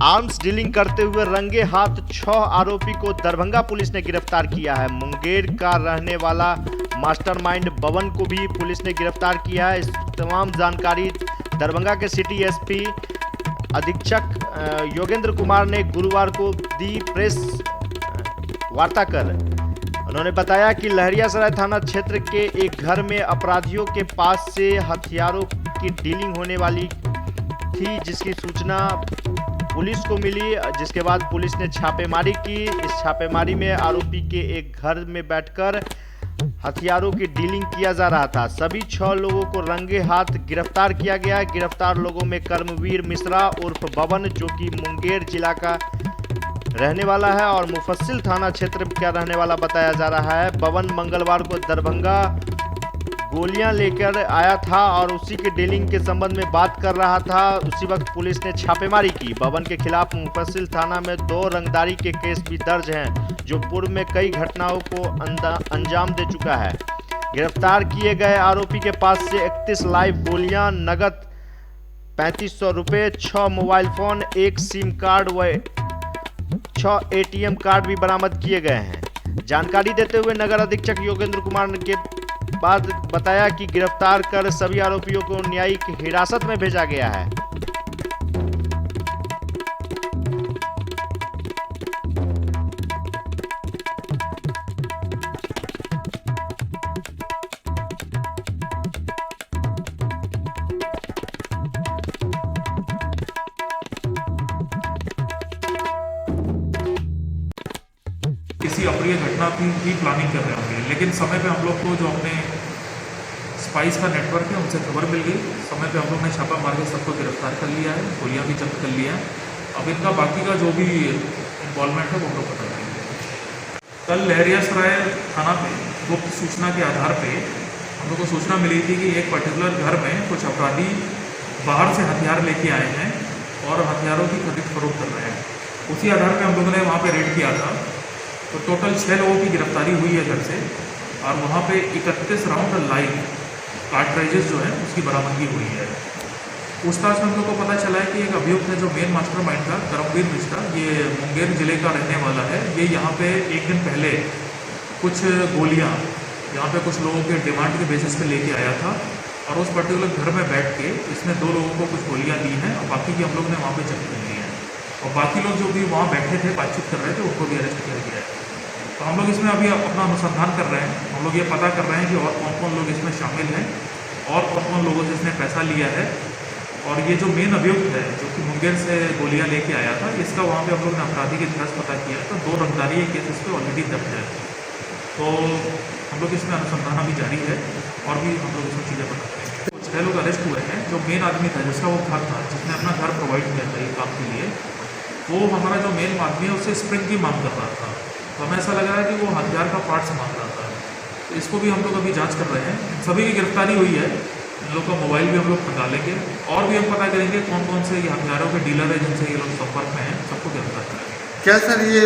Arms dealing करते हुए रंगे हाथ 6 आरोपी को दरभंगा पुलिस ने गिरफ्तार किया है। मुंगेर का रहने वाला मास्टरमाइंड बबन को भी पुलिस ने गिरफ्तार किया है। इस तमाम जानकारी दरभंगा के सिटी एसपी अधीक्षक योगेंद्र कुमार ने गुरुवार को दी प्रेस वार्ता कर। उन्होंने बताया कि लहरियासराय थाना क्षेत्र के एक घर में अपराधियों के पास से हथियारों की डीलिंग होने वाली थी, जिसकी सूचना पुलिस को मिली, जिसके बाद पुलिस ने छापेमारी की। इस छापेमारी में आरोपी के एक घर में बैठकर हथियारों की डीलिंग किया जा रहा था। सभी 6 लोगों को रंगे हाथ गिरफ्तार किया गया। गिरफ्तार लोगों में कर्मवीर मिश्रा उर्फ बबन, जो कि मुंगेर जिला का रहने वाला है और मुफस्सिल थाना क्षेत्र का रहने वाला बताया जा रहा है। बबन मंगलवार को दरभंगा गोलियां लेकर आया था और उसी के डीलिंग के संबंध में बात कर रहा था। उसी वक्त पुलिस ने छापेमारी की। बबन के खिलाफ मुफस्सिल थाना में 2 रंगदारी के केस भी दर्ज हैं, जो पूर्व में कई घटनाओं को अंजाम दे चुका है। गिरफ्तार किए गए आरोपी के पास से 31 लाइव गोलियां, नगद 3500 रुपये, 6 मोबाइल फोन, 1 सिम कार्ड व 6 एटीएम कार्ड भी बरामद किए गए हैं। जानकारी देते हुए नगर अधीक्षक योगेंद्र कुमार ने बाद बताया कि गिरफ्तार कर सभी आरोपियों को न्यायिक हिरासत में भेजा गया है। किसी अप्रिय घटना की प्लानिंग कर रहे होंगे, लेकिन समय पे हम लोग को जो अपने स्पाइस का नेटवर्क है उनसे खबर मिल गई। समय पे हम लोग ने छापा मार के सबको गिरफ्तार कर लिया है, गोलियां भी जब्त कर लिया है। अब इनका बाकी का जो भी इन्वॉल्वमेंट है वो हम लोग पता करेंगे। कल लहरियासराय थाना पे गुप्त सूचना के आधार पे हम लोग को सूचना मिली थी कि एक पर्टिकुलर घर में कुछ अपराधी बाहर से हथियार लेके आए हैं और हथियारों की खरीद फरोख्त कर रहे हैं। उसी आधार पर हम लोगों ने वहाँ पर रेड किया था। तो टोटल 6 लोगों की गिरफ्तारी हुई है घर से और वहाँ पे 31 राउंड लाइव कार्ट्रिजेस जो है उसकी बरामदगी हुई है। पूछताछ में हम लोग को पता चला है कि एक अभियुक्त है जो मेन मास्टरमाइंड था, कर्मवीर मिश्रा, ये मुंगेर जिले का रहने वाला है। ये यहाँ पे एक दिन पहले कुछ गोलियाँ यहाँ पे कुछ लोगों के डिमांड के बेसिस पे लेके आया था और उस पर्टिकुलर घर में बैठ के इसने 2 लोगों को कुछ गोलियाँ दी हैं और बाकी की हम लोग ने वहाँ पर जब्त कर ली है। और बाकी लोग जो भी वहाँ बैठे थे, बातचीत कर रहे थे, उनको भी अरेस्ट किया गया है। तो हम लोग इसमें अभी अपना अनुसंधान कर रहे हैं। हम लोग ये पता कर रहे हैं कि और कौन कौन लोग इसमें शामिल हैं और कौन कौन लोगों से इसने पैसा लिया है। और ये जो मेन अभियुक्त है जो कि मुंगेर से गोलियां लेके आया था, इसका वहाँ पे हम लोग ने अपराधी के इतिहास पता किया तो 2 रंगदारी केस इस पर ऑलरेडी दर्ज है। तो हम लोग इसमें अनुसंधान अभी जारी है और भी हम लोग इसमें चीज़ें पता करेंगे। तो 6 लोग अरेस्ट हुए हैं। जो मेन आदमी था जिसका वो घर था, जिसने अपना घर प्रोवाइड किया था ये काम के लिए, वो हमारा जो मेन आदमी है उससे स्प्रिंग की मांग कर रहा था। तो हमें ऐसा लग रहा है कि वो हथियार का पार्ट्स मांग रहा था। तो इसको भी हम लोग अभी जांच कर रहे हैं। सभी की गिरफ्तारी हुई है। इन लोग का मोबाइल भी हम लोग खंगालेंगे और भी हम पता करेंगे कौन कौन से ये हथियारों के डीलर है जिनसे ये लोग संपर्क में हैं, सबको गिरफ्तार करेंगे। क्या सर ये